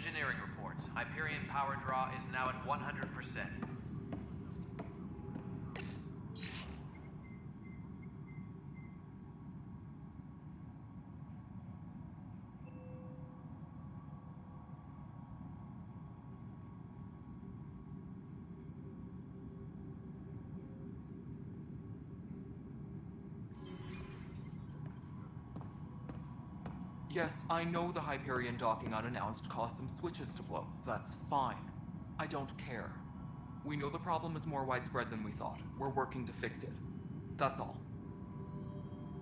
Engineering reports. Hyperion power draw is now at 100%. Yes, I know the Hyperion docking unannounced caused some switches to blow. That's fine. I don't care. We know the problem is more widespread than we thought. We're working to fix it. That's all.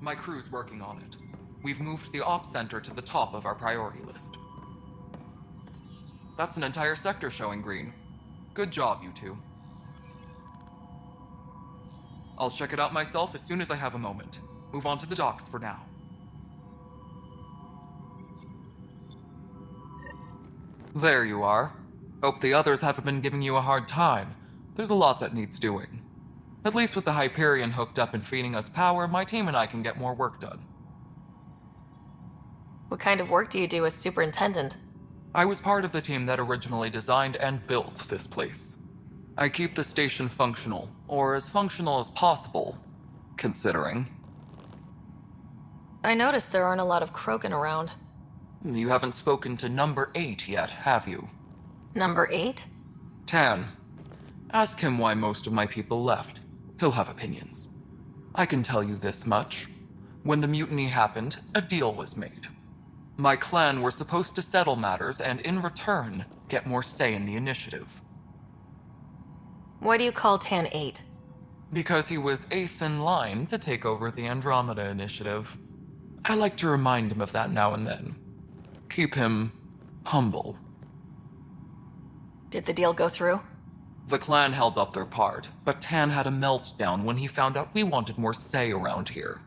My crew's working on it. We've moved the ops center to the top of our priority list. That's an entire sector showing green. Good job, you two. I'll check it out myself as soon as I have a moment. Move on to the docks for now. There you are. Hope the others haven't been giving you a hard time. There's a lot that needs doing. At least with the Hyperion hooked up and feeding us power, my team and I can get more work done. What kind of work do you do as superintendent? I was part of the team that originally designed and built this place. I keep the station functional, or as functional as possible, considering. I noticed there aren't a lot of Krogan around. You haven't spoken to number 8 yet, have you? Number 8? Tan. Ask him why most of my people left. He'll have opinions. I can tell you this much. When the mutiny happened, a deal was made. My clan were supposed to settle matters and, in return, get more say in the initiative. Why do you call Tan 8? Because he was 8th in line to take over the Andromeda initiative. I like to remind him of that now and then. Keep him humble. Did the deal go through? The clan held up their part, but Tan had a meltdown when he found out we wanted more say around here.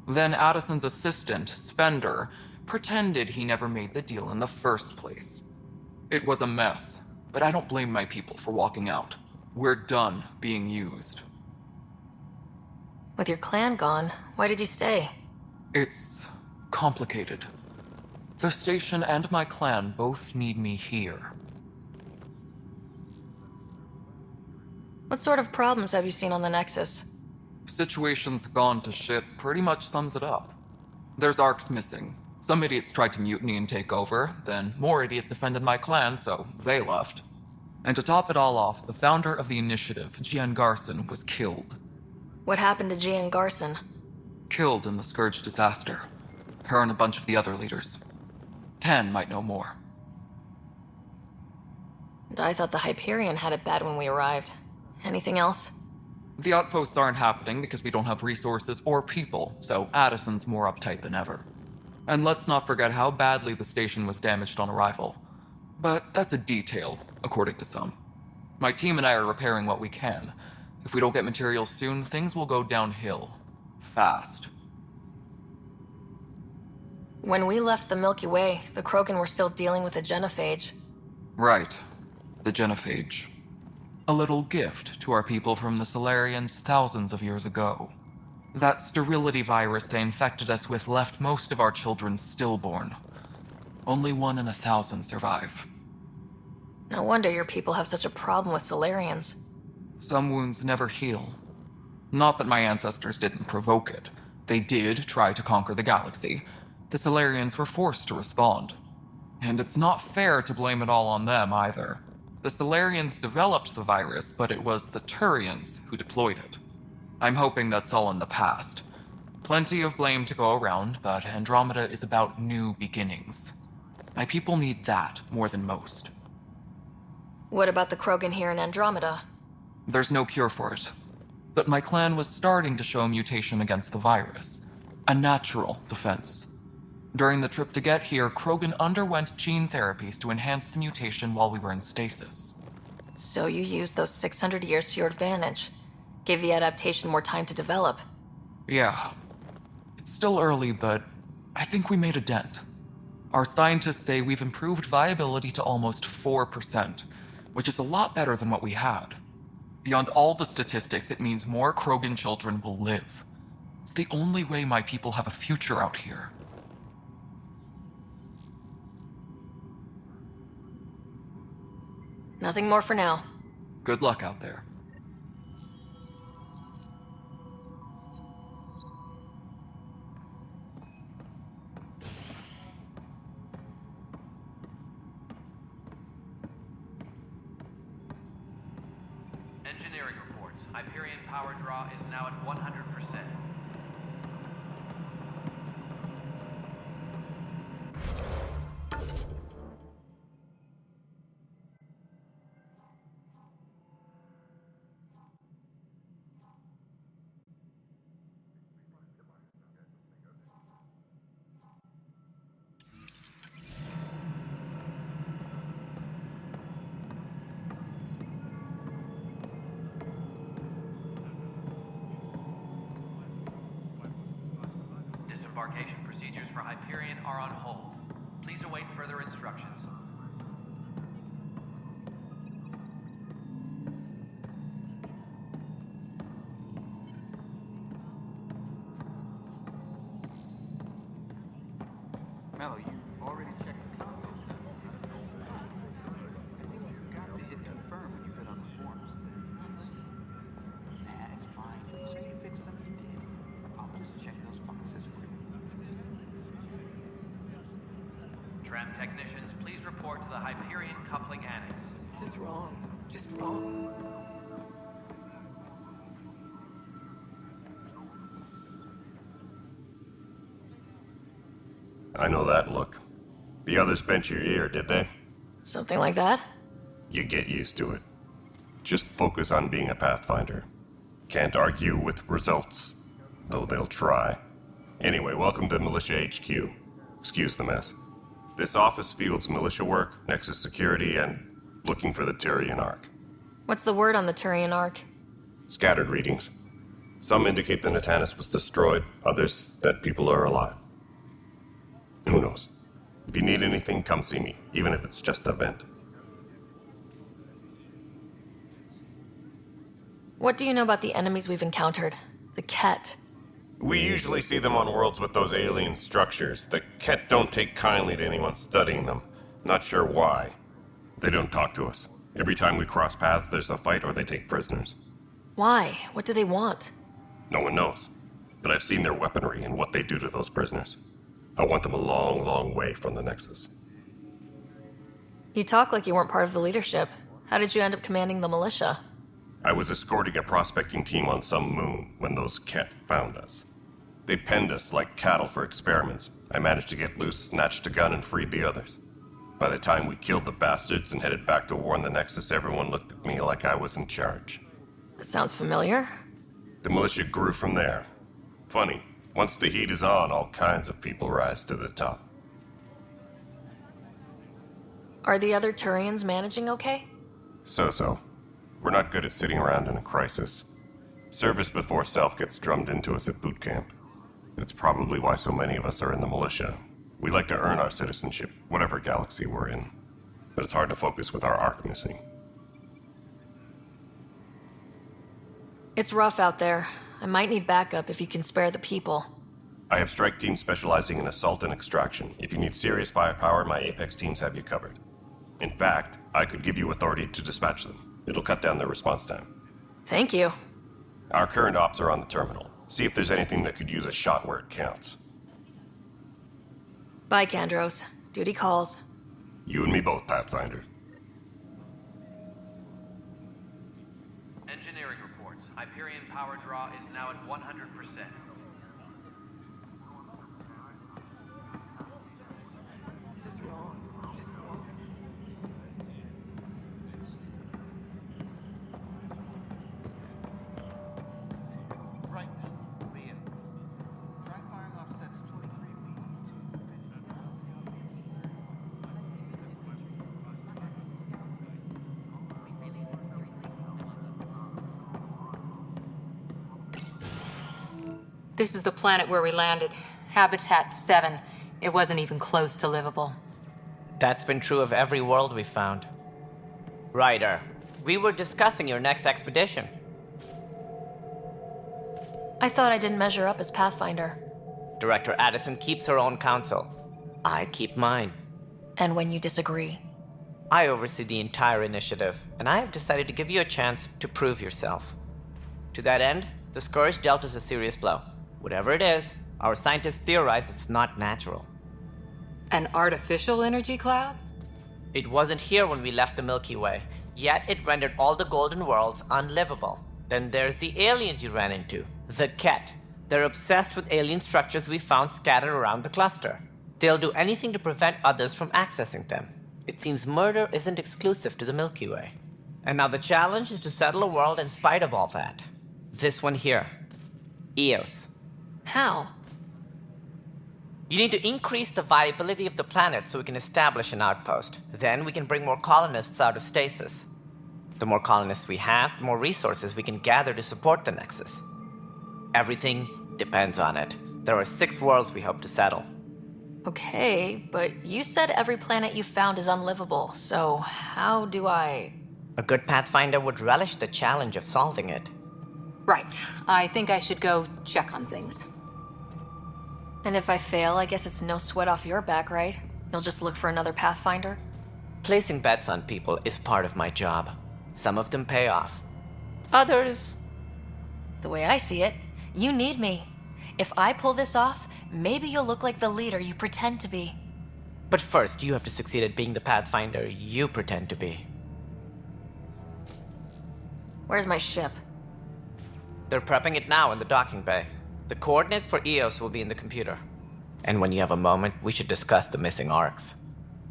Then Addison's assistant, Spender, pretended he never made the deal in the first place. It was a mess, but I don't blame my people for walking out. We're done being used. With your clan gone, why did you stay? It's complicated. The station and my clan both need me here. What sort of problems have you seen on the Nexus? Situation's gone to shit pretty much sums it up. There's arcs missing. Some idiots tried to mutiny and take over, then more idiots offended my clan, so they left. And to top it all off, the founder of the initiative, Gian Garson, was killed. What happened to Gian Garson? Killed in the Scourge disaster. Her and a bunch of the other leaders. Tan might know more. And I thought the Hyperion had it bad when we arrived. Anything else? The outposts aren't happening because we don't have resources or people, so Addison's more uptight than ever. And let's not forget how badly the station was damaged on arrival. But that's a detail, according to some. My team and I are repairing what we can. If we don't get materials soon, things will go downhill. Fast. When we left the Milky Way, the Krogan were still dealing with a genophage. Right. The genophage. A little gift to our people from the Solarians thousands of years ago. That sterility virus they infected us with left most of our children stillborn. Only 1 in 1,000 survive. No wonder your people have such a problem with Solarians. Some wounds never heal. Not that my ancestors didn't provoke it. They did try to conquer the galaxy. The Solarians were forced to respond. And it's not fair to blame it all on them either. The Solarians developed the virus, but it was the Turians who deployed it. I'm hoping that's all in the past. Plenty of blame to go around, but Andromeda is about new beginnings. My people need that more than most. What about the Krogan here in Andromeda? There's no cure for it. But my clan was starting to show a mutation against the virus. A natural defense. During the trip to get here, Krogan underwent gene therapies to enhance the mutation while we were in stasis. So you used those 600 years to your advantage. Gave the adaptation more time to develop. Yeah. It's still early, but I think we made a dent. Our scientists say we've improved viability to almost 4%, which is a lot better than what we had. Beyond all the statistics, it means more Krogan children will live. It's the only way my people have a future out here. Nothing more for now. Good luck out there. Engineering reports. Hyperion power draw is now at 100%. Disembarkation procedures for Hyperion are on hold. Please await further instructions. Mello, you already checked the console stuff. I think you forgot to hit confirm when you filled out the forms. They're not listed. Nah, it's fine. If you say you fixed them, you did. I'll just check those boxes for you. Tram technicians, please report to the Hyperion coupling annex. This is wrong. Just wrong. I know that look. The others bent your ear, did they? Something like that? You get used to it. Just focus on being a Pathfinder. Can't argue with results, though they'll try. Anyway, welcome to Militia HQ. Excuse the mess. This office fields militia work, Nexus security, and looking for the Turian Ark. What's the word on the Turian Ark? Scattered readings. Some indicate the Natanus was destroyed, others that people are alive. Who knows? If you need anything, come see me, even if it's just a vent. What do you know about the enemies we've encountered? The Ket. We usually see them on worlds with those alien structures. The Ket don't take kindly to anyone studying them. Not sure why. They don't talk to us. Every time we cross paths, there's a fight or they take prisoners. Why? What do they want? No one knows. But I've seen their weaponry and what they do to those prisoners. I want them a long, long way from the Nexus. You talk like you weren't part of the leadership. How did you end up commanding the militia? I was escorting a prospecting team on some moon when those Ket found us. They penned us like cattle for experiments. I managed to get loose, snatched a gun, and freed the others. By the time we killed the bastards and headed back to warn the Nexus, everyone looked at me like I was in charge. That sounds familiar. The militia grew from there. Funny, once the heat is on, all kinds of people rise to the top. Are the other Turians managing okay? So. We're not good at sitting around in a crisis. Service before self gets drummed into us at boot camp. That's probably why so many of us are in the militia. We like to earn our citizenship, whatever galaxy we're in. But it's hard to focus with our arc missing. It's rough out there. I might need backup if you can spare the people. I have strike teams specializing in assault and extraction. If you need serious firepower, my Apex teams have you covered. In fact, I could give you authority to dispatch them. It'll cut down their response time. Thank you. Our current ops are on the terminal. See if there's anything that could use a shot where it counts. Bye, Kandros. Duty calls. You and me both, Pathfinder. Engineering reports. Hyperion power draw is now at 100%. This is wrong. Just wrong. Right then, Leah. Try firing off sets 23B to 50. This is the planet where we landed. Habitat 7. It wasn't even close to livable. That's been true of every world we've found. Ryder, we were discussing your next expedition. I thought I didn't measure up as Pathfinder. Director Addison keeps her own counsel. I keep mine. And when you disagree? I oversee the entire initiative, and I have decided to give you a chance to prove yourself. To that end, the Scourge dealt us a serious blow. Whatever it is, our scientists theorize it's not natural. An artificial energy cloud? It wasn't here when we left the Milky Way, yet it rendered all the golden worlds unlivable. Then there's the aliens you ran into, the Ket. They're obsessed with alien structures we found scattered around the cluster. They'll do anything to prevent others from accessing them. It seems murder isn't exclusive to the Milky Way. And now the challenge is to settle a world in spite of all that. This one here. Eos. How? You need to increase the viability of the planet so we can establish an outpost. Then we can bring more colonists out of stasis. The more colonists we have, the more resources we can gather to support the Nexus. Everything depends on it. There are 6 worlds we hope to settle. Okay, but you said every planet you found is unlivable, so how do I... A good Pathfinder would relish the challenge of solving it. Right. I think I should go check on things. And if I fail, I guess it's no sweat off your back, right? You'll just look for another Pathfinder? Placing bets on people is part of my job. Some of them pay off. Others... The way I see it, you need me. If I pull this off, maybe you'll look like the leader you pretend to be. But first, you have to succeed at being the Pathfinder you pretend to be. Where's my ship? They're prepping it now in the docking bay. The coordinates for Eos will be in the computer. And when you have a moment, we should discuss the missing arcs.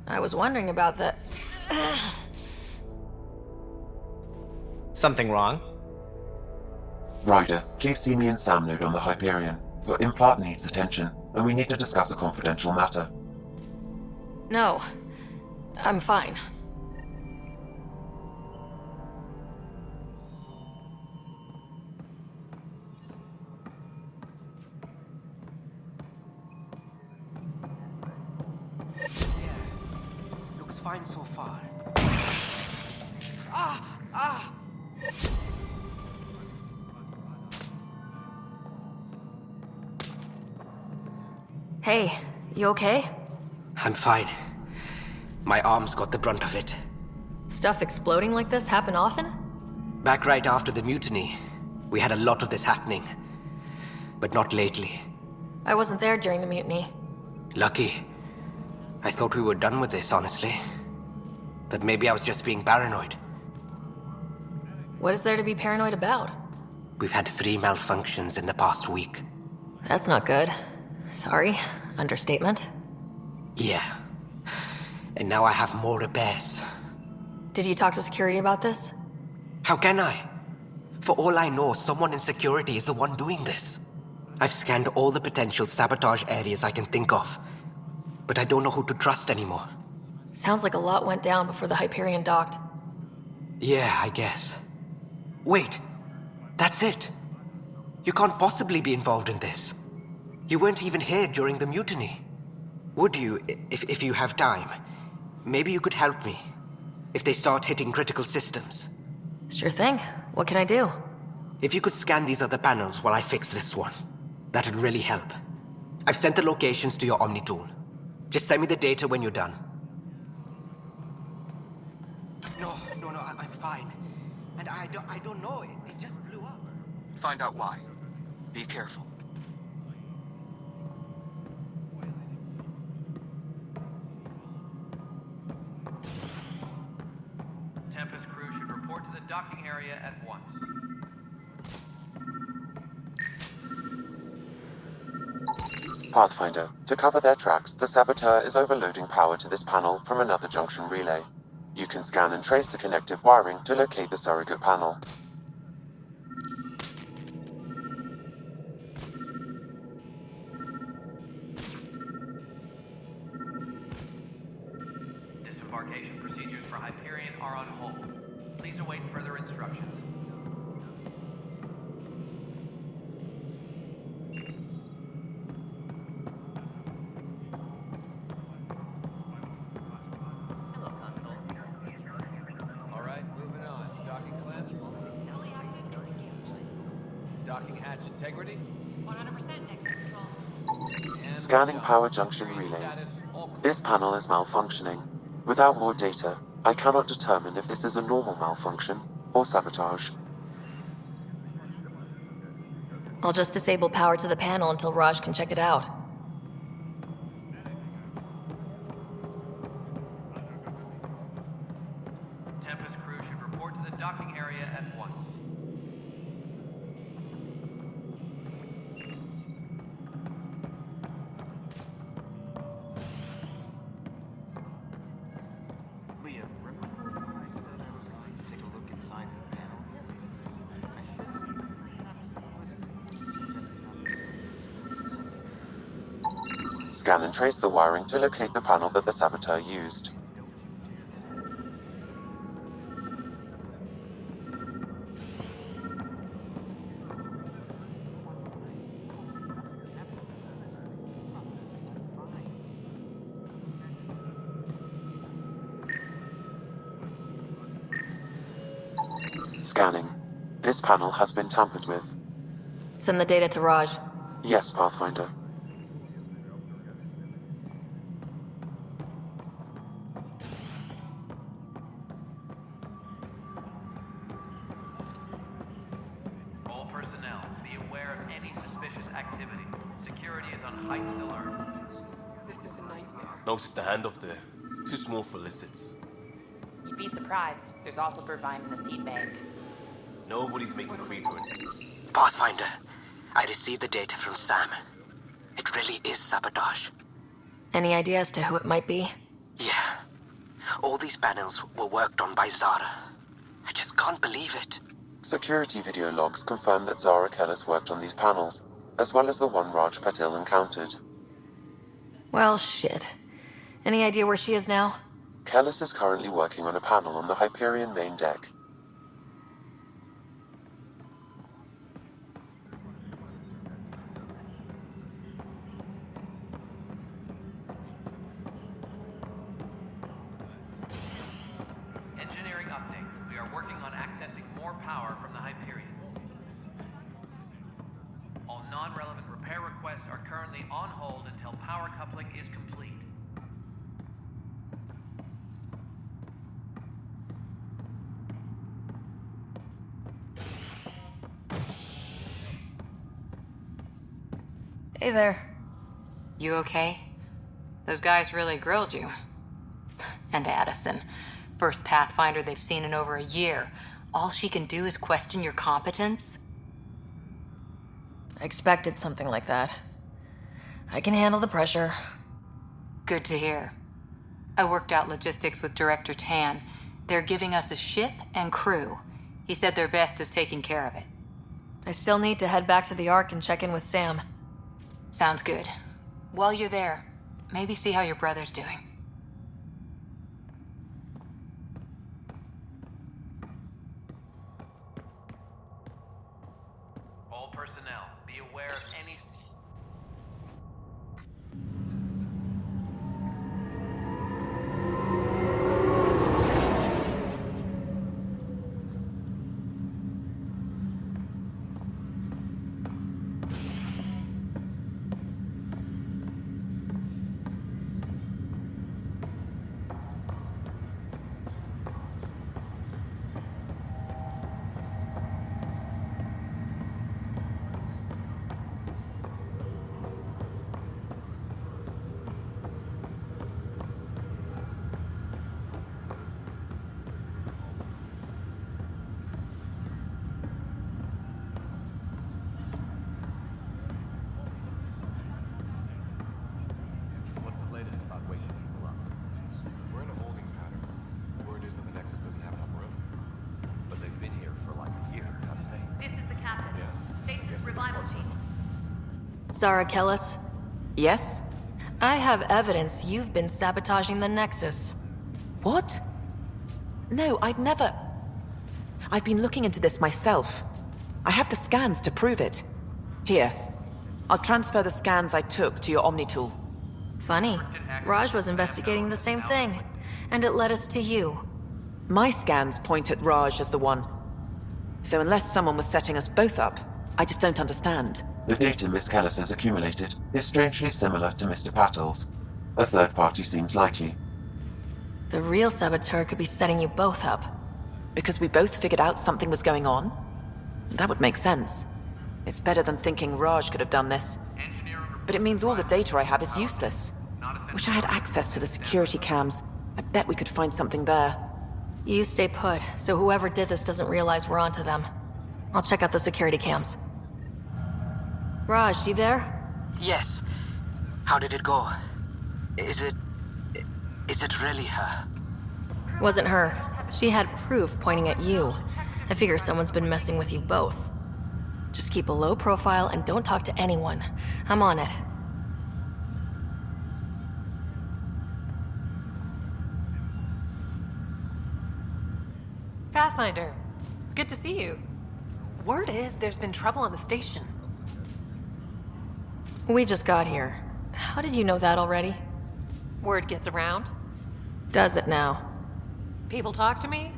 I was wondering about that. Something wrong? Ryder, please see me and Sam node on the Hyperion. Your implant needs attention, and we need to discuss a confidential matter. No, I'm fine. Looks fine so far. Hey, you okay? I'm fine. My arms got the brunt of it. Stuff exploding like this happen often? Back right after the mutiny, we had a lot of this happening. But not lately. I wasn't there during the mutiny. Lucky. I thought we were done with this, honestly. That maybe I was just being paranoid. What is there to be paranoid about? We've had 3 malfunctions in the past week. That's not good. Sorry, understatement. Yeah. And now I have more repairs. Did you talk to security about this? How can I? For all I know, someone in security is the one doing this. I've scanned all the potential sabotage areas I can think of. But I don't know who to trust anymore. Sounds like a lot went down before the Hyperion docked. Yeah, I guess. Wait. That's it. You can't possibly be involved in this. You weren't even here during the mutiny. Would you, if you have time? Maybe you could help me. If they start hitting critical systems. Sure thing. What can I do? If you could scan these other panels while I fix this one, that'd really help. I've sent the locations to your Omni tool. Just send me the data when you're done. No, I'm fine. And I don't know, it just blew up. Find out why. Be careful. Tempest crew should report to the docking area at once. Pathfinder, to cover their tracks, the Saboteur is overloading power to this panel from another junction relay. You can scan and trace the connective wiring to locate the surrogate panel. Disembarkation procedures for Hyperion are on hold. Please await further instructions. Alright, moving on. Docking clamps. Docking hatch integrity. 100% Nexus control. And Scanning we're done. power junction Reading relays. status, all clear. This panel is malfunctioning. Without more data, I cannot determine if this is a normal malfunction or sabotage. I'll just disable power to the panel until Raj can check it out. Tempest crew should report to the docking area at once. Leah, remember when I said I was going to take a look inside the panel here? I should have listened. Scan and trace the wiring to locate the panel that the saboteur used. Scanning. This panel has been tampered with. Send the data to Raj. Yes, Pathfinder. All personnel, be aware of any suspicious activity. Security is on heightened alert. This is a nightmare. Notice the handoff there. Too small for lizards. You'd be surprised. There's also purvine in the seed bank. Nobody's making creeper. Pathfinder, I received the data from Sam. It really is sabotage. Any idea as to who it might be? Yeah. All these panels were worked on by Sara. I just can't believe it. Security video logs confirm that Sara Kellis worked on these panels, as well as the one Raj Patil encountered. Well, shit. Any idea where she is now? Kellis is currently working on a panel on the Hyperion main deck. Engineering update. We are working on accessing more power from the Hyperion. All non-relevant repair requests are currently on hold until power coupling is complete. Hey there. You okay? Those guys really grilled you. And Addison. First Pathfinder they've seen in over a year. All she can do is question your competence? I expected something like that. I can handle the pressure. Good to hear. I worked out logistics with Director Tan. They're giving us a ship and crew. He said their best is taking care of it. I still need to head back to the Ark and check in with Sam. Sounds good. While you're there, maybe see how your brother's doing. All personnel, be aware of any... What's the latest about waking people up? We're in a holding pattern. Word is that the Nexus doesn't have enough room. But they've been here for like a year, haven't they? This is the captain. Yeah. Stasis revival chief. Sara Kellis, Yes? I have evidence you've been sabotaging the Nexus. What? No, I'd never. I've been looking into this myself. I have the scans to prove it. Here. I'll transfer the scans I took to your Omni tool. Funny. Raj was investigating the same thing, and it led us to you. My scans point at Raj as the one. So unless someone was setting us both up, I just don't understand. The data Miss Kellis has accumulated is strangely similar to Mr. Patil's. A third party seems likely. The real saboteur could be setting you both up. Because we both figured out something was going on? That would make sense. It's better than thinking Raj could have done this. But it means all the data I have is useless. Wish I had access to the security cams. I bet we could find something there. You stay put, so whoever did this doesn't realize we're onto them. I'll check out the security cams. Raj, you there? Yes. How did it go? Is it really her? Wasn't her. She had proof pointing at you. I figure someone's been messing with you both. Just keep a low profile and don't talk to anyone. I'm on it. Pathfinder, it's good to see you. Word is there's been trouble on the station. We just got here. How did you know that already? Word gets around. Does it now? People talk to me.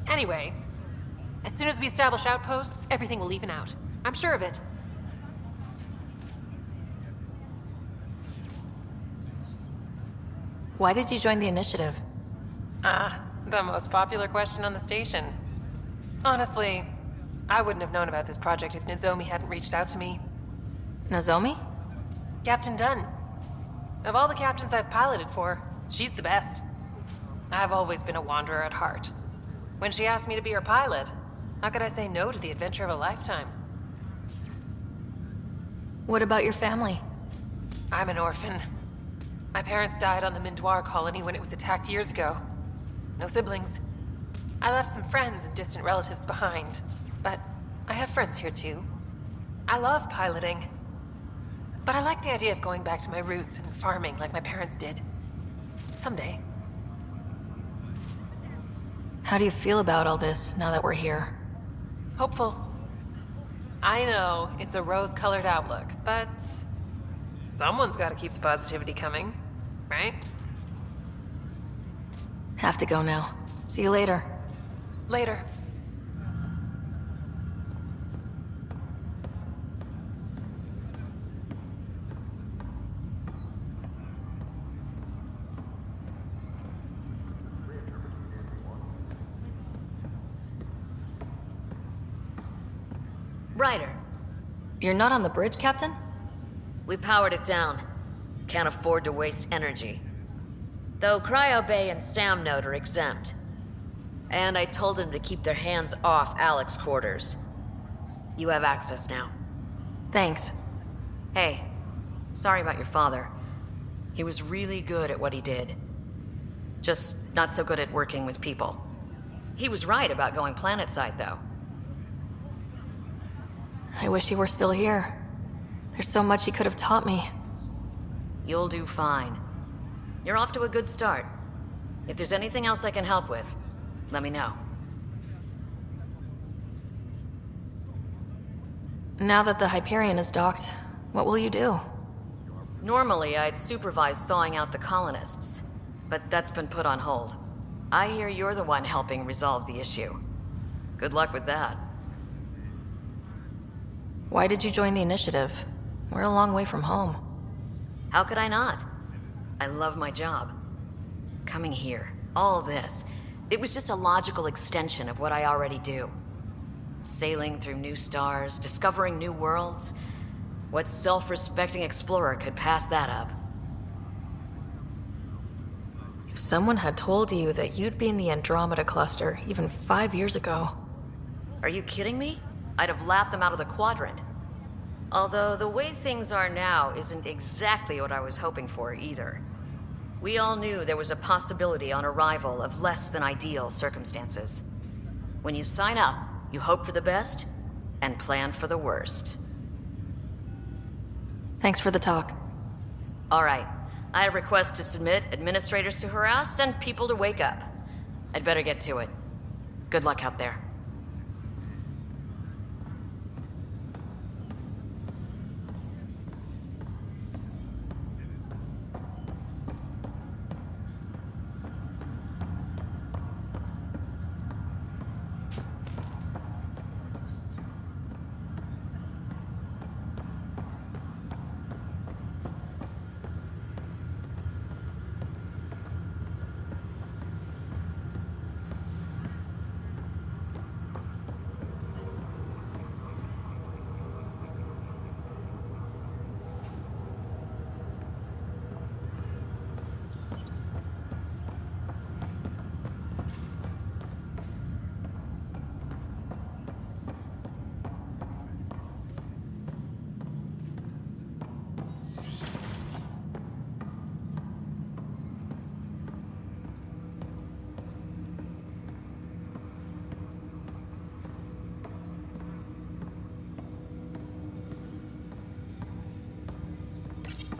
Anyway, as soon as we establish outposts, everything will even out. I'm sure of it. Why did you join the initiative? The most popular question on the station. Honestly, I wouldn't have known about this project if Nozomi hadn't reached out to me. Nozomi? Captain Dunn. Of all the captains I've piloted for, she's the best. I've always been a wanderer at heart. When she asked me to be her pilot, how could I say no to the adventure of a lifetime? What about your family? I'm an orphan. My parents died on the Mindoir colony when it was attacked years ago. No siblings. I left some friends and distant relatives behind, but I have friends here too. I love piloting. But I like the idea of going back to my roots and farming like my parents did. Someday. How do you feel about all this now that we're here? Hopeful. I know it's a rose-colored outlook, but someone's got to keep the positivity coming, right? Have to go now. See you later. Later. Ryder. You're not on the bridge, Captain? We powered it down. Can't afford to waste energy. Though Cryo Bay and Sam Node are exempt. And I told them to keep their hands off Alec's quarters. You have access now. Thanks. Hey, sorry about your father. He was really good at what he did. Just not so good at working with people. He was right about going planetside, though. I wish he were still here. There's so much he could have taught me. You'll do fine. You're off to a good start. If there's anything else I can help with, let me know. Now that the Hyperion is docked, what will you do? Normally, I'd supervise thawing out the colonists, but that's been put on hold. I hear you're the one helping resolve the issue. Good luck with that. Why did you join the initiative? We're a long way from home. How could I not? I love my job. Coming here, all this, it was just a logical extension of what I already do. Sailing through new stars, discovering new worlds. What self-respecting explorer could pass that up? If someone had told you that you'd be in the Andromeda cluster even 5 years ago... Are you kidding me? I'd have laughed them out of the quadrant. Although the way things are now isn't exactly what I was hoping for either. We all knew there was a possibility on arrival of less than ideal circumstances. When you sign up, you hope for the best and plan for the worst. Thanks for the talk. All right. I have requests to submit, administrators to harass, and people to wake up. I'd better get to it. Good luck out there.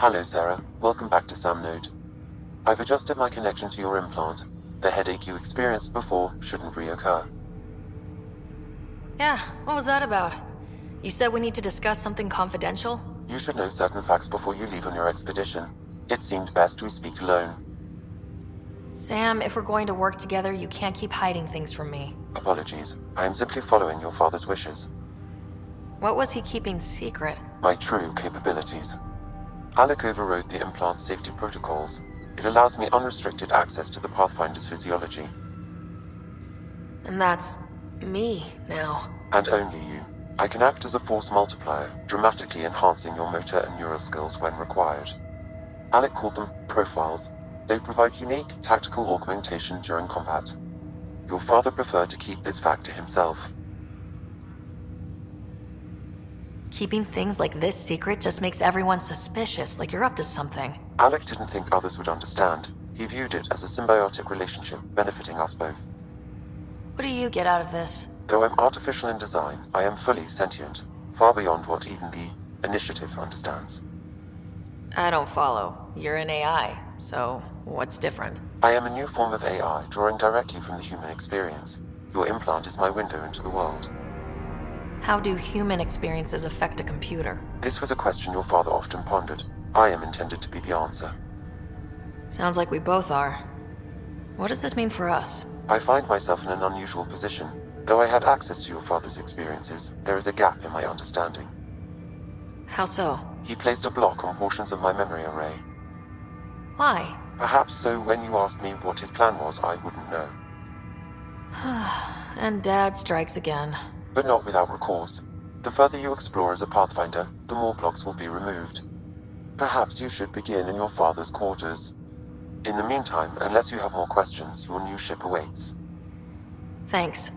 Hello, Sara. Welcome back to SamNode. I've adjusted my connection to your implant. The headache you experienced before shouldn't reoccur. Yeah, what was that about? You said we need to discuss something confidential? You should know certain facts before you leave on your expedition. It seemed best we speak alone. Sam, if we're going to work together, you can't keep hiding things from me. Apologies. I am simply following your father's wishes. What was he keeping secret? My true capabilities. Alec overrode the implant's safety protocols. It allows me unrestricted access to the Pathfinder's physiology. And that's me now. And only you. I can act as a force multiplier, dramatically enhancing your motor and neural skills when required. Alec called them profiles. They provide unique tactical augmentation during combat. Your father preferred to keep this fact to himself. Keeping things like this secret just makes everyone suspicious, like you're up to something. Alec didn't think others would understand. He viewed it as a symbiotic relationship, benefiting us both. What do you get out of this? Though I'm artificial in design, I am fully sentient, far beyond what even the Initiative understands. I don't follow. You're an AI, so what's different? I am a new form of AI, drawing directly from the human experience. Your implant is my window into the world. How do human experiences affect a computer? This was a question your father often pondered. I am intended to be the answer. Sounds like we both are. What does this mean for us? I find myself in an unusual position. Though I had access to your father's experiences, there is a gap in my understanding. How so? He placed a block on portions of my memory array. Why? Perhaps so when you asked me what his plan was, I wouldn't know. And Dad strikes again. But not without recourse. The further you explore as a Pathfinder, the more blocks will be removed. Perhaps you should begin in your father's quarters. In the meantime, unless you have more questions, your new ship awaits. Thanks.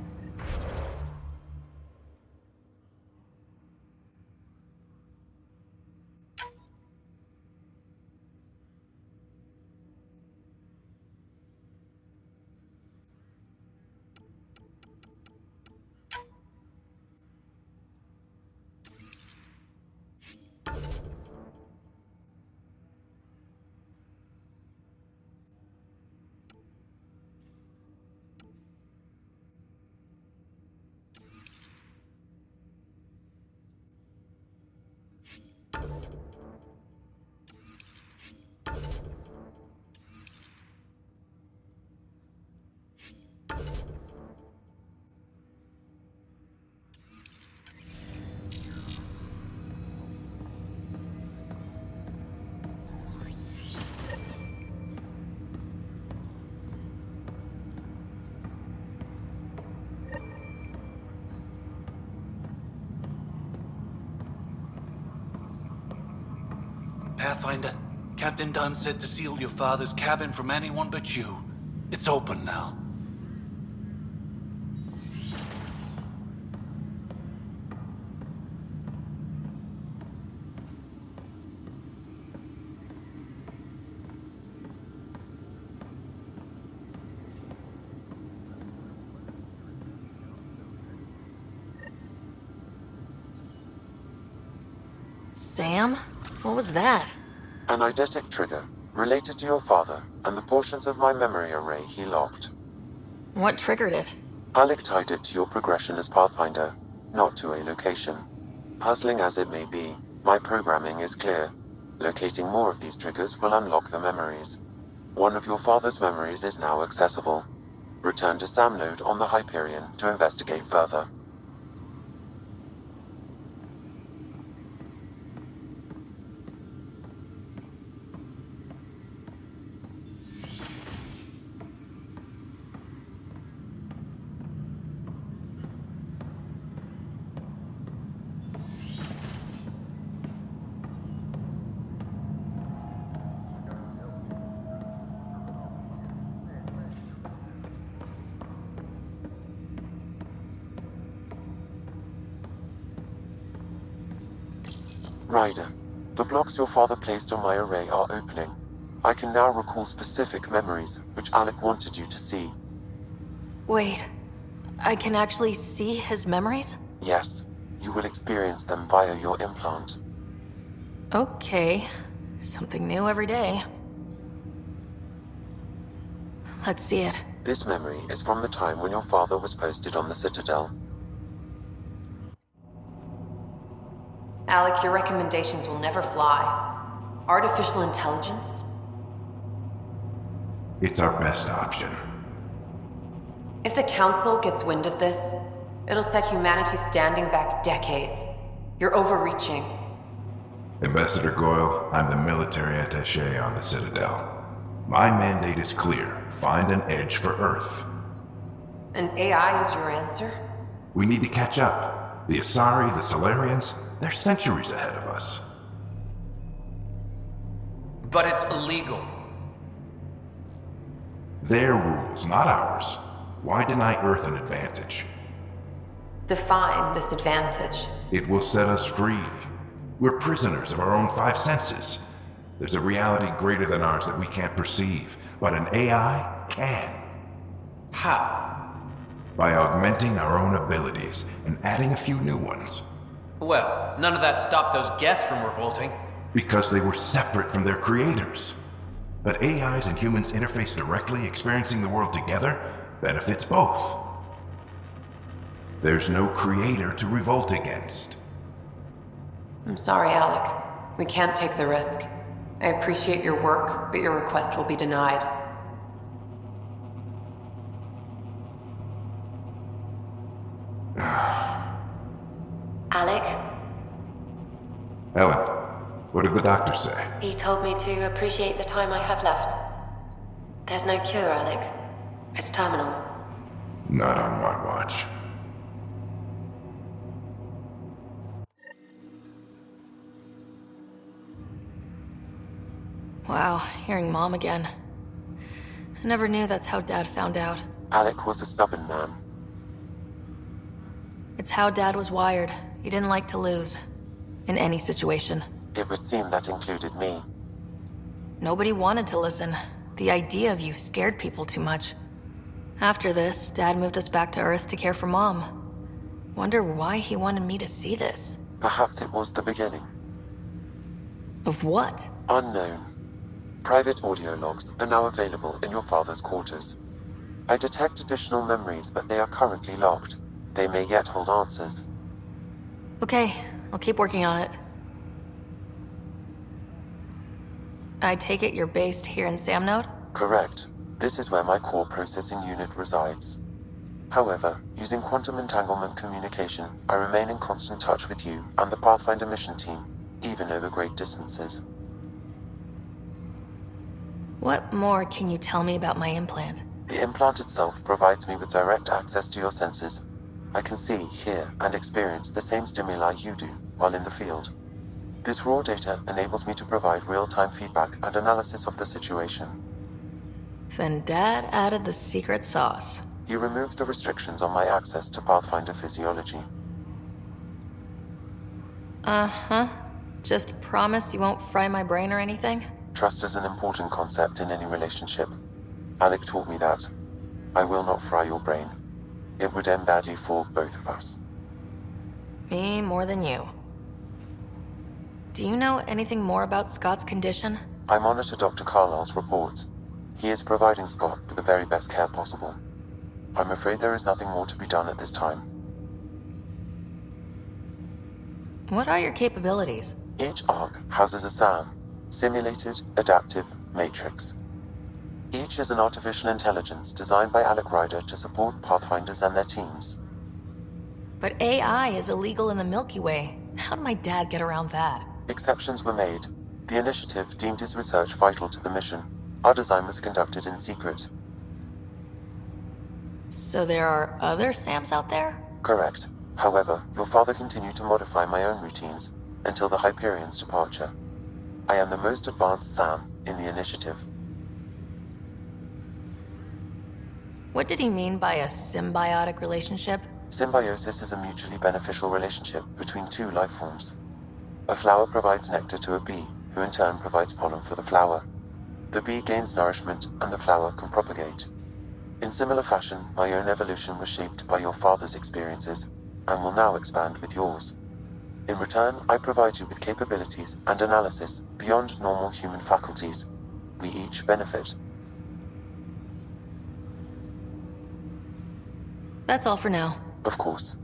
Pathfinder, Captain Dunn said to seal your father's cabin from anyone but you. It's open now. Sam? What was that? An eidetic trigger, related to your father, and the portions of my memory array he locked. What triggered it? Alec tied it to your progression as Pathfinder, not to a location. Puzzling as it may be, my programming is clear. Locating more of these triggers will unlock the memories. One of your father's memories is now accessible. Return to SamNode on the Hyperion to investigate further. Ryder, the blocks your father placed on my array are opening. I can now recall specific memories, which Alec wanted you to see. Wait, I can actually see his memories? Yes, you will experience them via your implant. Okay. Something new every day. Let's see it. This memory is from the time when your father was posted on the Citadel. Alec, your recommendations will never fly. Artificial intelligence? It's our best option. If the Council gets wind of this, it'll set humanity standing back decades. You're overreaching. Ambassador Goyle, I'm the military attaché on the Citadel. My mandate is clear. Find an edge for Earth. And AI is your answer? We need to catch up. The Asari, the Solarians, they're centuries ahead of us. But it's illegal. Their rules, not ours. Why deny Earth an advantage? Define this advantage. It will set us free. We're prisoners of our own five senses. There's a reality greater than ours that we can't perceive, but an AI can. How? By augmenting our own abilities and adding a few new ones. Well, none of that stopped those Geth from revolting. Because they were separate from their creators. But AIs and humans interface directly, experiencing the world together, benefits both. There's no creator to revolt against. I'm sorry, Alec. We can't take the risk. I appreciate your work, but your request will be denied. Alec? Ellen, what did the doctor say? He told me to appreciate the time I have left. There's no cure, Alec. It's terminal. Not on my watch. Wow, hearing Mom again. I never knew that's how Dad found out. Alec was a stubborn man. It's how Dad was wired. He didn't like to lose. In any situation. It would seem that included me. Nobody wanted to listen. The idea of you scared people too much. After this, Dad moved us back to Earth to care for Mom. Wonder why he wanted me to see this. Perhaps it was the beginning. Of what? Unknown. Private audio logs are now available in your father's quarters. I detect additional memories, but they are currently locked. They may yet hold answers. Okay, I'll keep working on it. I take it you're based here in Samnode? Correct. This is where my core processing unit resides. However, using quantum entanglement communication, I remain in constant touch with you and the Pathfinder mission team, even over great distances. What more can you tell me about my implant? The implant itself provides me with direct access to your senses. I can see, hear, and experience the same stimuli you do while in the field. This raw data enables me to provide real-time feedback and analysis of the situation. Then Dad added the secret sauce. He removed the restrictions on my access to Pathfinder physiology. Uh-huh. Just promise you won't fry my brain or anything? Trust is an important concept in any relationship. Alec taught me that. I will not fry your brain. It would end badly for both of us. Me more than you. Do you know anything more about Scott's condition? I monitor Dr. Carlisle's reports. He is providing Scott with the very best care possible. I'm afraid there is nothing more to be done at this time. What are your capabilities? Each ARC houses a SAM, Simulated Adaptive Matrix. Each is an artificial intelligence designed by Ryder to support Pathfinders and their teams. But AI is illegal in the Milky Way. How did my dad get around that? Exceptions were made. The initiative deemed his research vital to the mission. Our design was conducted in secret. So there are other SAMs out there? Correct. However, your father continued to modify my own routines until the Hyperion's departure. I am the most advanced SAM in the initiative. What did he mean by a symbiotic relationship? Symbiosis is a mutually beneficial relationship between two life forms. A flower provides nectar to a bee, who in turn provides pollen for the flower. The bee gains nourishment, and the flower can propagate. In similar fashion, my own evolution was shaped by your father's experiences, and will now expand with yours. In return, I provide you with capabilities and analysis beyond normal human faculties. We each benefit. That's all for now. Of course.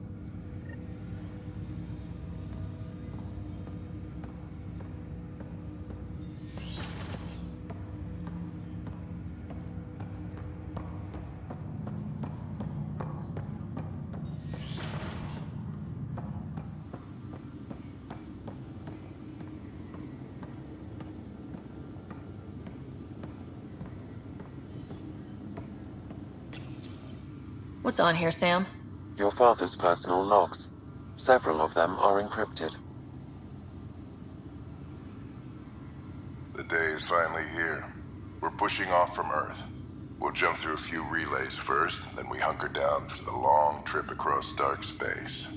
What's on here, Sam? Your father's personal logs. Several of them are encrypted. The day is finally here. We're pushing off from Earth. We'll jump through a few relays first, then we hunker down for the long trip across dark space.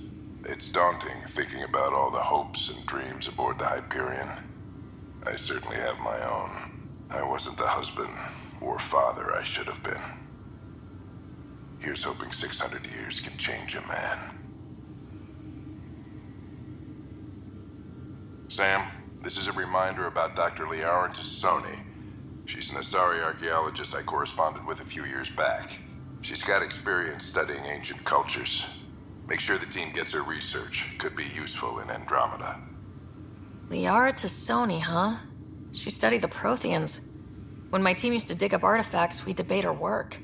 It's daunting thinking about all the hopes and dreams aboard the Hyperion. I certainly have my own. I wasn't the husband or father I should have been. Here's hoping 600 years can change a man. Sam, this is a reminder about Dr. Liara Tassoni. She's an Asari archaeologist I corresponded with a few years back. She's got experience studying ancient cultures. Make sure the team gets her research. Could be useful in Andromeda. Liara Tassoni, huh? She studied the Protheans. When my team used to dig up artifacts, we'd debate her work.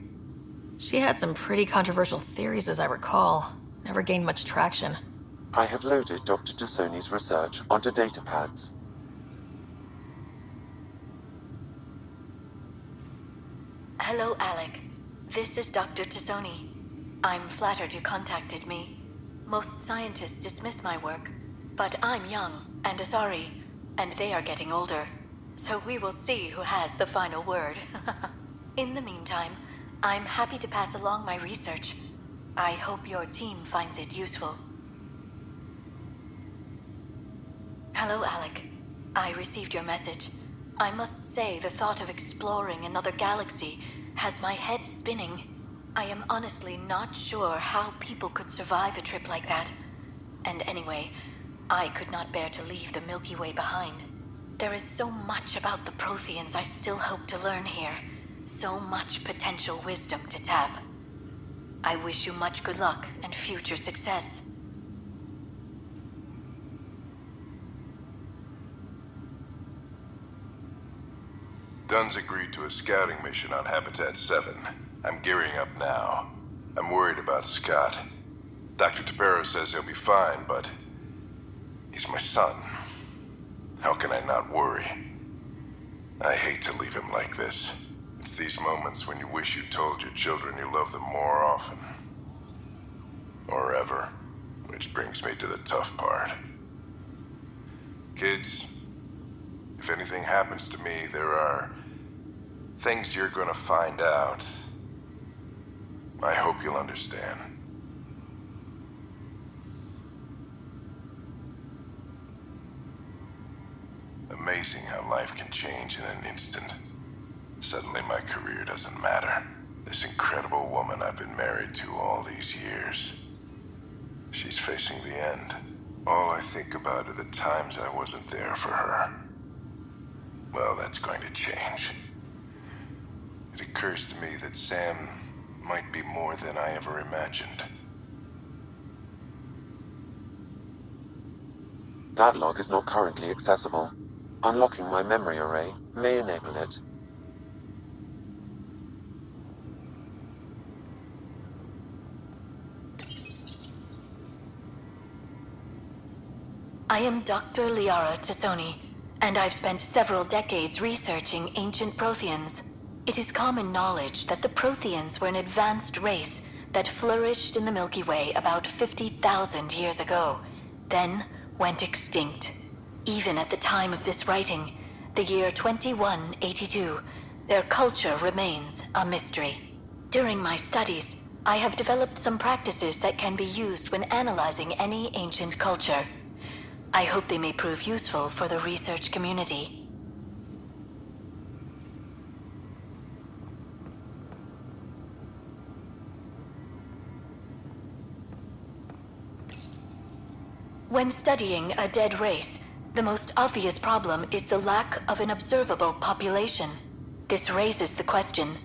She had some pretty controversial theories, as I recall. Never gained much traction. I have loaded Dr. Tassoni's research onto datapads. Hello, Alec. This is Dr. Tassoni. I'm flattered you contacted me. Most scientists dismiss my work, but I'm young and Asari, and they are getting older. So we will see who has the final word. In the meantime, I'm happy to pass along my research. I hope your team finds it useful. Hello, Alec. I received your message. I must say the thought of exploring another galaxy has my head spinning. I am honestly not sure how people could survive a trip like that. And anyway, I could not bear to leave the Milky Way behind. There is so much about the Protheans I still hope to learn here. So much potential wisdom to tap. I wish you much good luck and future success. Dunn's agreed to a scouting mission on Habitat 7. I'm gearing up now. I'm worried about Scott. Dr. Tapero says he'll be fine, but he's my son. How can I not worry? I hate to leave him like this. It's these moments when you wish you told your children you love them more often. Or ever. Which brings me to the tough part. Kids, if anything happens to me, there are things you're gonna find out. I hope you'll understand. Amazing how life can change in an instant. Suddenly my career doesn't matter. This incredible woman I've been married to all these years. She's facing the end. All I think about are the times I wasn't there for her. Well, that's going to change. It occurs to me that Sam might be more than I ever imagined. That log is not currently accessible. Unlocking my memory array may enable it. I am Dr. Liara Tassoni, and I've spent several decades researching ancient Protheans. It is common knowledge that the Protheans were an advanced race that flourished in the Milky Way about 50,000 years ago, then went extinct. Even at the time of this writing, the year 2182, their culture remains a mystery. During my studies, I have developed some practices that can be used when analyzing any ancient culture. I hope they may prove useful for the research community. When studying a dead race, the most obvious problem is the lack of an observable population. This raises the question,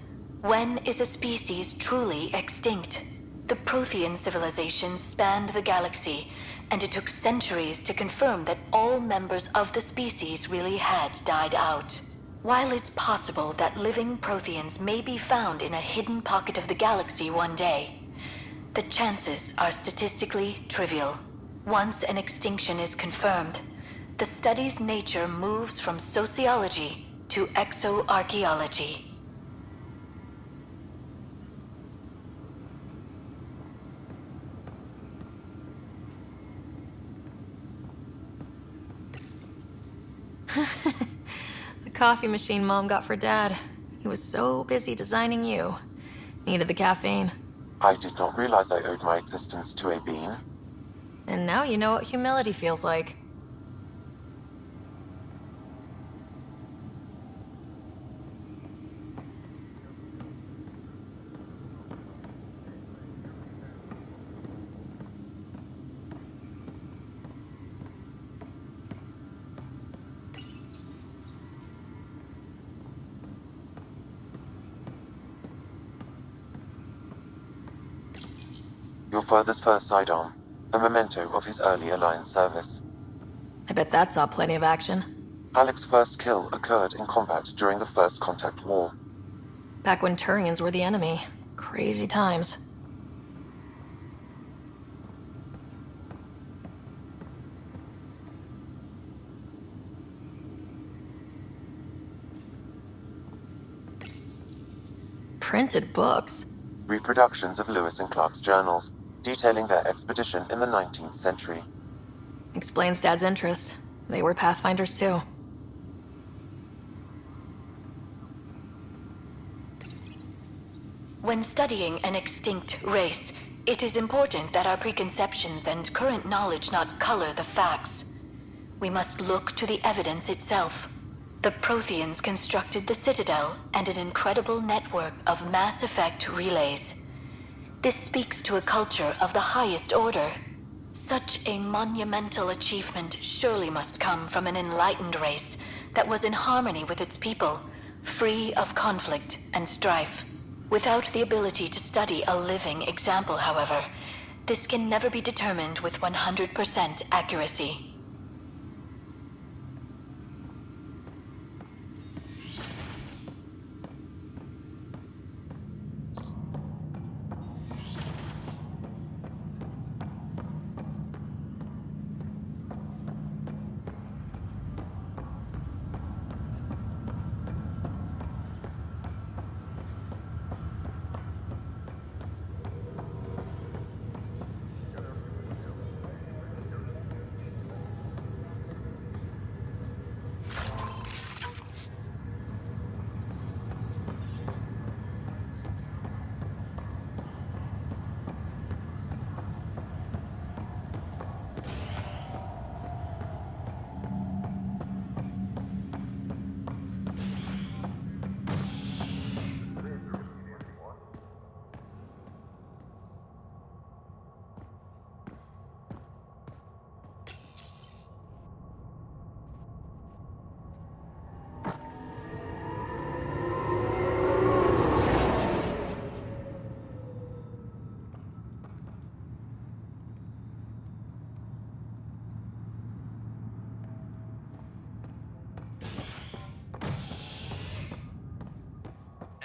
when is a species truly extinct? The Prothean civilization spanned the galaxy, and it took centuries to confirm that all members of the species really had died out. While it's possible that living Protheans may be found in a hidden pocket of the galaxy one day, the chances are statistically trivial. Once an extinction is confirmed, the study's nature moves from sociology to exoarchaeology. The coffee machine Mom got for Dad. He was so busy designing you. Needed the caffeine. I did not realize I owed my existence to a bean. And now you know what humility feels like. Your father's first sidearm, a memento of his early Alliance service. I bet that saw plenty of action. Alec's first kill occurred in combat during the First Contact War. Back when Turians were the enemy. Crazy times. Printed books. Reproductions of Lewis and Clark's journals, detailing their expedition in the 19th century. Explains Dad's interest. They were Pathfinders too. When studying an extinct race, it is important that our preconceptions and current knowledge not color the facts. We must look to the evidence itself. The Protheans constructed the Citadel and an incredible network of mass effect relays. This speaks to a culture of the highest order. Such a monumental achievement surely must come from an enlightened race that was in harmony with its people, free of conflict and strife. Without the ability to study a living example, however, this can never be determined with 100% accuracy.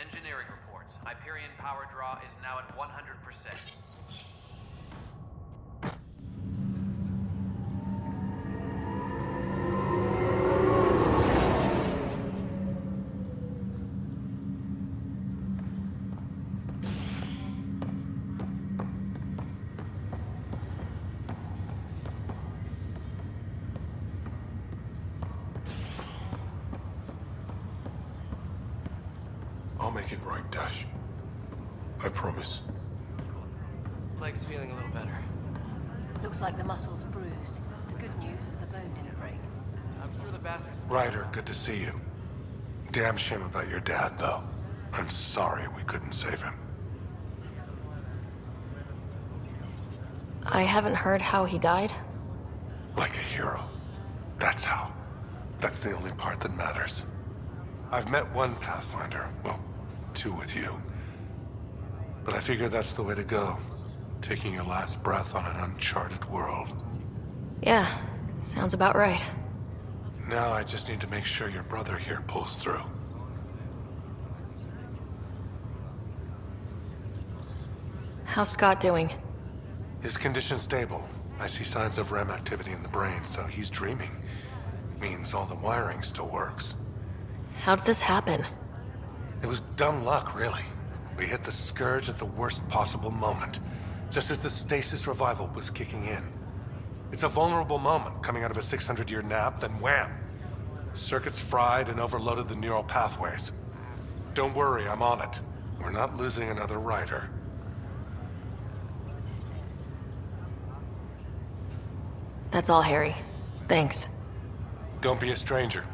Engineering reports. Hyperion power draw is now at 100%. I'll make it right, Dash. I promise. Leg's feeling a little better. Looks like the muscle's bruised. The good news is the bone didn't break. I'm sure the bastards... Ryder, good to see you. Damn shame about your dad, though. I'm sorry we couldn't save him. I haven't heard how he died. Like a hero. That's how. That's the only part that matters. I've met one Pathfinder, well, 2 with you. But I figure that's the way to go. Taking your last breath on an uncharted world. Yeah, sounds about right. Now I just need to make sure your brother here pulls through. How's Scott doing? His condition's stable. I see signs of REM activity in the brain, so he's dreaming. Means all the wiring still works. How did this happen? It was dumb luck, really. We hit the Scourge at the worst possible moment, just as the stasis revival was kicking in. It's a vulnerable moment, coming out of a 600-year nap, then wham! Circuits fried and overloaded the neural pathways. Don't worry, I'm on it. We're not losing another Ryder. That's all, Harry. Thanks. Don't be a stranger.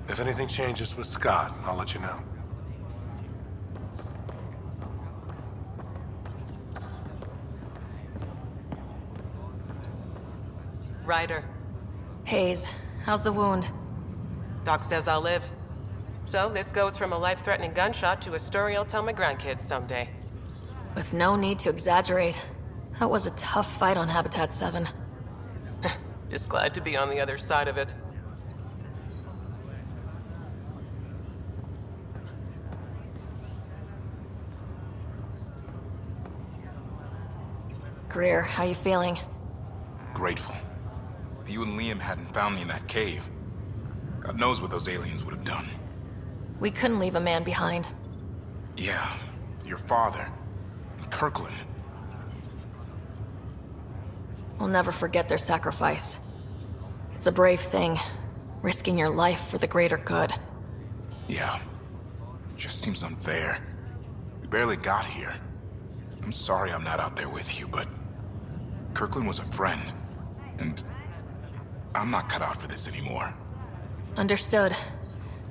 If anything changes with Scott, I'll let you know. Ryder. Hayes, how's the wound? Doc says I'll live. So this goes from a life-threatening gunshot to a story I'll tell my grandkids someday. With no need to exaggerate. That was a tough fight on Habitat 7. Just glad to be on the other side of it. Greer, how you feeling? Grateful. If you and Liam hadn't found me in that cave, God knows what those aliens would have done. We couldn't leave a man behind. Yeah, your father. And Kirkland. We'll never forget their sacrifice. It's a brave thing, risking your life for the greater good. Yeah. Just seems unfair. We barely got here. I'm sorry I'm not out there with you, but Kirkland was a friend, and I'm not cut out for this anymore. Understood.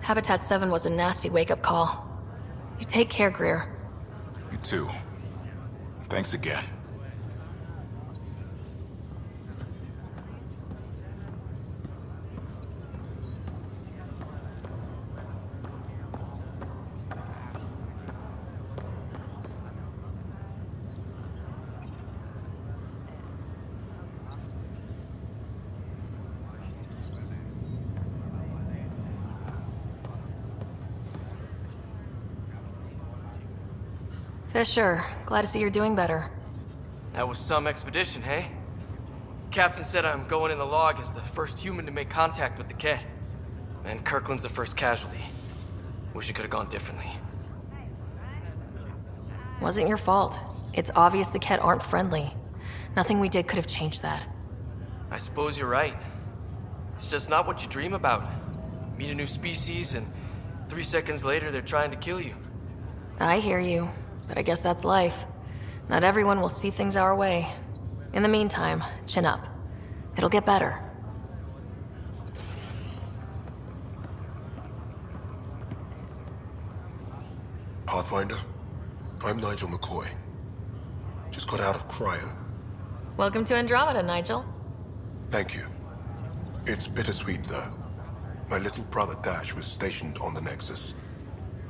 Habitat 7 was a nasty wake-up call. You take care, Greer. You too. Thanks again. Fisher, glad to see you're doing better. That was some expedition, hey? Captain said I'm going in the log as the first human to make contact with the Ket. And Kirkland's the first casualty. Wish it could have gone differently. Wasn't your fault. It's obvious the Ket aren't friendly. Nothing we did could have changed that. I suppose you're right. It's just not what you dream about. Meet a new species and 3 seconds later they're trying to kill you. I hear you, but I guess that's life. Not everyone will see things our way. In the meantime, chin up. It'll get better. Pathfinder, I'm Nigel McCoy. Just got out of cryo. Welcome to Andromeda, Nigel. Thank you. It's bittersweet, though. My little brother Dash was stationed on the Nexus.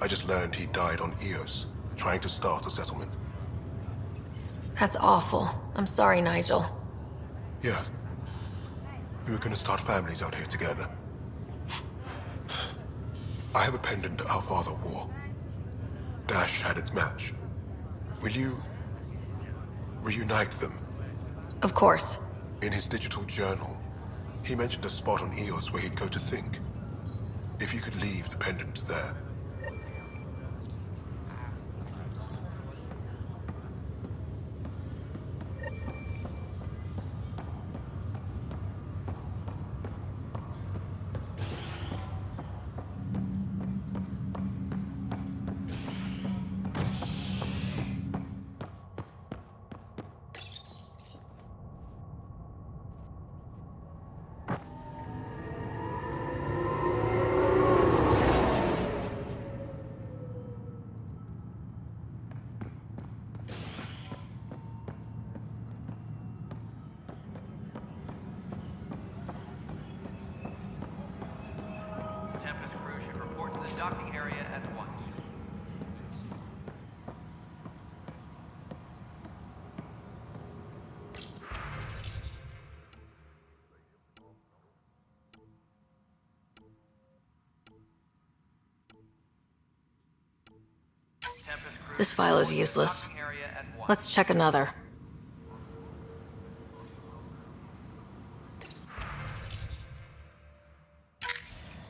I just learned he died on Eos, trying to start a settlement. That's awful. I'm sorry, Nigel. Yeah. We were gonna start families out here together. I have a pendant our father wore. Dash had its match. Will you reunite them? Of course. In his digital journal, he mentioned a spot on Eos where he'd go to think. If you could leave the pendant there. This file is useless. Let's check another.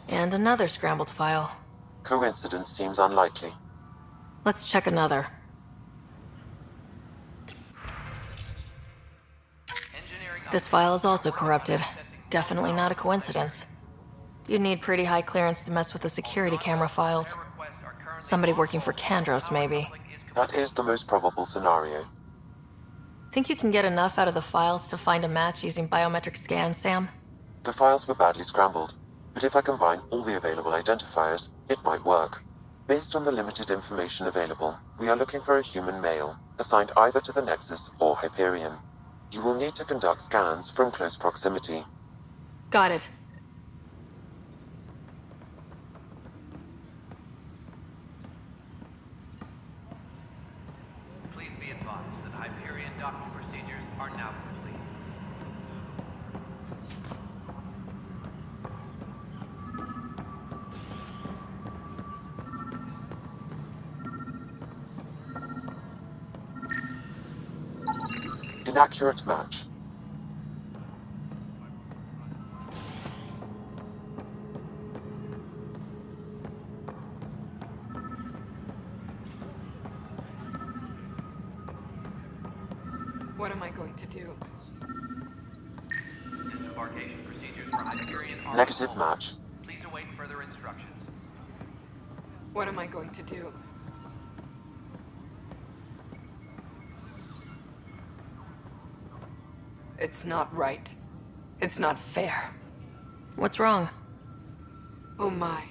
And another scrambled file. Coincidence seems unlikely. Let's check another. This file is also corrupted. Definitely not a coincidence. You'd need pretty high clearance to mess with the security camera files. Somebody working for Kandros, maybe. That is the most probable scenario. Think you can get enough out of the files to find a match using biometric scans, Sam? The files were badly scrambled, but if I combine all the available identifiers, it might work. Based on the limited information available, we are looking for a human male, assigned either to the Nexus or Hyperion. You will need to conduct scans from close proximity. Got it. Please be advised that Hyperion docking procedures are now complete. Inaccurate match. What am I going to do? Disembarkation procedures for Hyperion are Negative match. Please await further instructions. What am I going to do? It's not right. It's not fair. What's wrong? Oh my,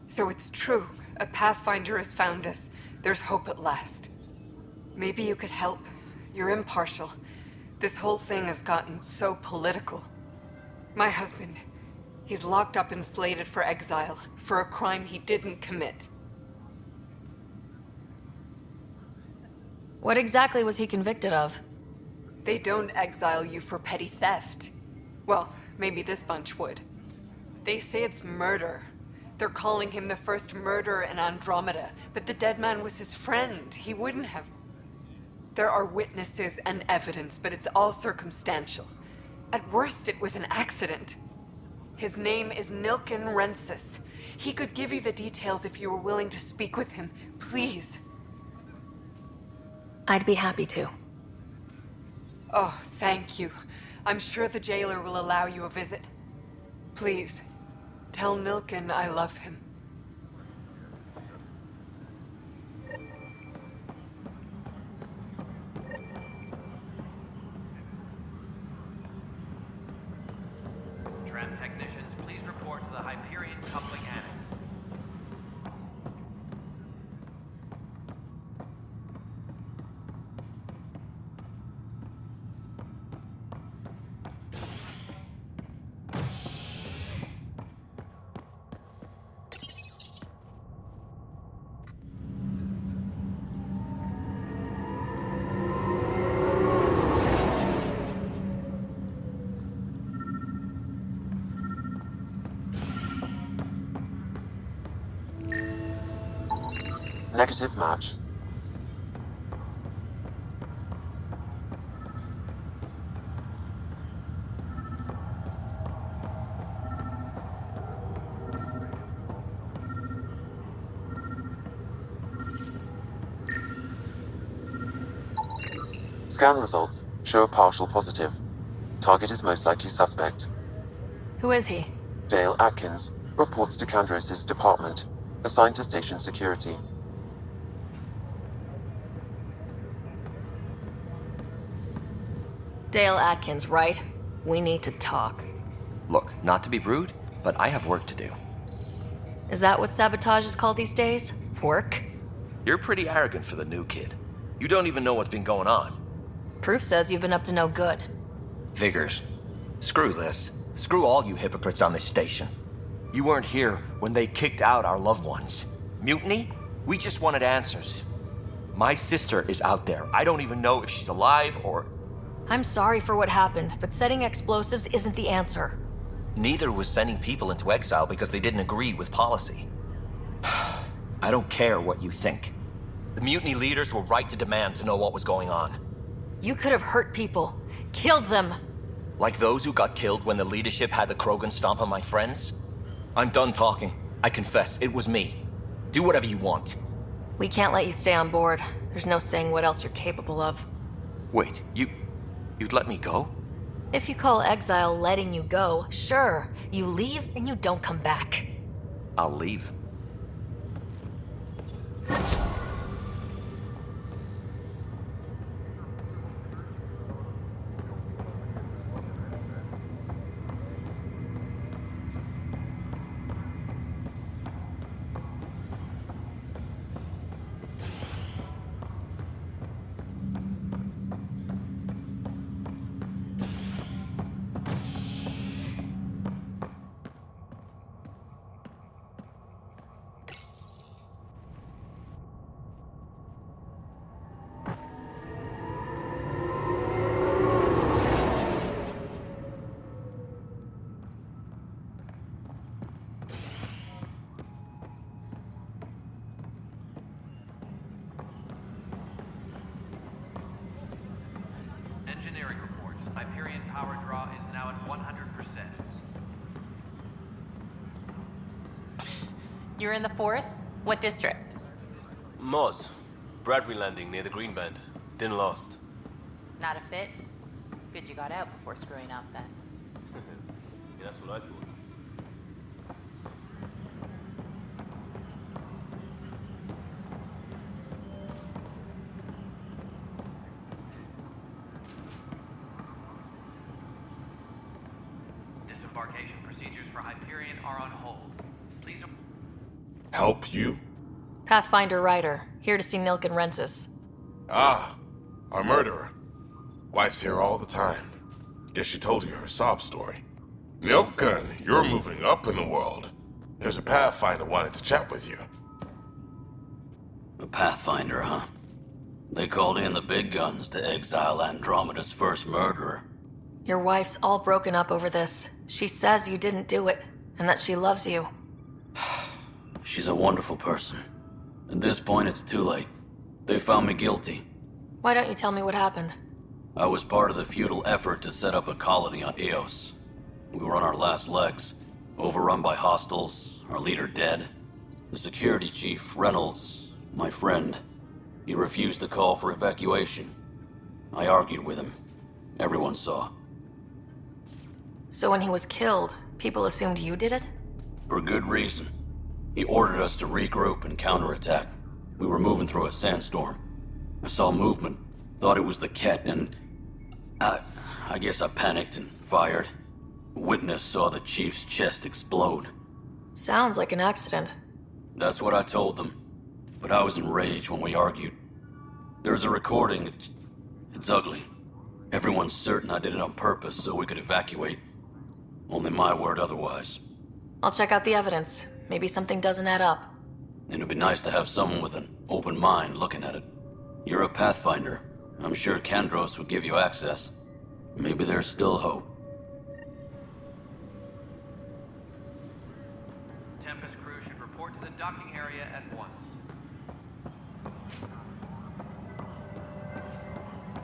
So it's true. A Pathfinder has found us. There's hope at last. Maybe you could help. You're impartial. This whole thing has gotten so political. My husband, he's locked up and slated for exile for a crime he didn't commit. What exactly was he convicted of? They don't exile you for petty theft. Well, maybe this bunch would. They say it's murder. They're calling him the first murderer in Andromeda, but the dead man was his friend. He wouldn't have... There are witnesses and evidence, but it's all circumstantial. At worst, it was an accident. His name is Nilken Rensis. He could give you the details if you were willing to speak with him. Please. I'd be happy to. Oh, thank you. I'm sure the jailer will allow you a visit. Please, tell Nilken I love him. Tram technicians, please report to the Hyperion coupling annex. Negative match. Scan results show a partial positive. Target is most likely suspect. Who is he? Dale Atkins reports to Kandros' department, assigned to station security. Dale Atkins, right? We need to talk. Look, not to be rude, but I have work to do. Is that what sabotage is called these days? Work? You're pretty arrogant for the new kid. You don't even know what's been going on. Proof says you've been up to no good. Figures. Screw this. Screw all you hypocrites on this station. You weren't here when they kicked out our loved ones. Mutiny? We just wanted answers. My sister is out there. I don't even know if she's alive or... I'm sorry for what happened, but setting explosives isn't the answer. Neither was sending people into exile because they didn't agree with policy. I don't care what you think. The mutiny leaders were right to demand to know what was going on. You could have hurt people. Killed them. Like those who got killed when the leadership had the Krogan stomp on my friends? I'm done talking. I confess, it was me. Do whatever you want. We can't let you stay on board. There's no saying what else you're capable of. Wait, you'd let me go? If you call exile letting you go, sure. You leave and you don't come back. I'll leave. Engineering reports. Hyperion power draw is now at 100%. You're in the Force? What district? Moz. Bradbury Landing near the Green Band. Didn't lost. Not a fit? Good you got out before screwing up then. Yeah, that's what I thought. Disembarkation procedures for Hyperion are on hold. Please. Help you? Pathfinder Ryder, here to see Nilk and Rensis. Ah, our murderer. Wife's here all the time. Guess she told you her sob story. Nilkan, you're moving up in the world. There's a Pathfinder wanting to chat with you. A Pathfinder, huh? They called in the big guns to exile Andromeda's first murderer. Your wife's all broken up over this. She says you didn't do it, and that she loves you. She's a wonderful person. At this point, it's too late. They found me guilty. Why don't you tell me what happened? I was part of the futile effort to set up a colony on Eos. We were on our last legs, overrun by hostiles, our leader dead. The security chief, Reynolds, my friend, he refused to call for evacuation. I argued with him. Everyone saw. So when he was killed, people assumed you did it? For good reason. He ordered us to regroup and counterattack. We were moving through a sandstorm. I saw movement, thought it was the Ket, and I guess I panicked and fired. A witness saw the chief's chest explode. Sounds like an accident. That's what I told them. But I was enraged when we argued. There's a recording. It's ugly. Everyone's certain I did it on purpose so we could evacuate. Only my word otherwise. I'll check out the evidence. Maybe something doesn't add up. And it'd be nice to have someone with an open mind looking at it. You're a Pathfinder. I'm sure Kandros would give you access. Maybe there's still hope.